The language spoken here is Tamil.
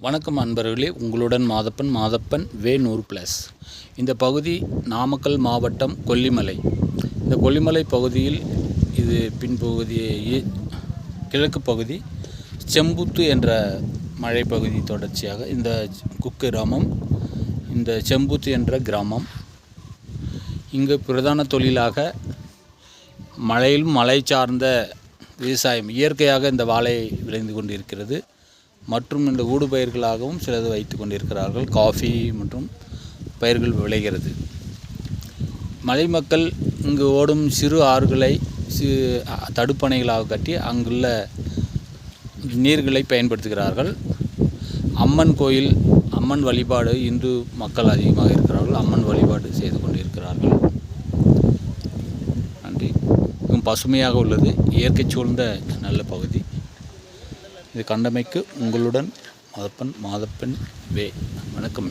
வணக்கம் அன்பர்களே, உங்களுடன் மாதப்பன் வே 100+. இந்த பகுதி நாமக்கல் மாவட்டம் கொல்லிமலை. இந்த கொல்லிமலை பகுதியில் இது பின்பகுதி கிழக்கு பகுதி செம்புத்து என்ற மலைப்பகுதி தொடர்ச்சியாக இந்த குக்கிராமம், இந்த செம்புத்து என்ற கிராமம். இங்கு பிரதான தொழிலாக மலை சார்ந்த விவசாயம், இயற்கையாக இந்த வாழை விளைந்து கொண்டிருக்கிறது. மற்றும் இந்த ஊடுபயிர்களாகவும் சிலது வைத்து கொண்டிருக்கிறார்கள். காஃபி மற்றும் பயிர்கள் விளைகிறது. மலை மக்கள் இங்கு ஓடும் சிறு ஆறுகளை தடுப்பணைகளாக கட்டி அங்குள்ள நீர்களை பயன்படுத்துகிறார்கள். அம்மன் கோயில், அம்மன் வழிபாடு, இந்து மக்கள் அதிகமாக இருக்கிறார்கள். அம்மன் வழிபாடு செய்து கொண்டிருக்கிறார்கள். நன்றி. மிகவும் பசுமையாக உள்ளது, இயற்கை சூழ்ந்த நல்ல பகுதி. இது கண்டமைக்கு உங்களுடன் மாதப்பன் வே. வணக்கம்.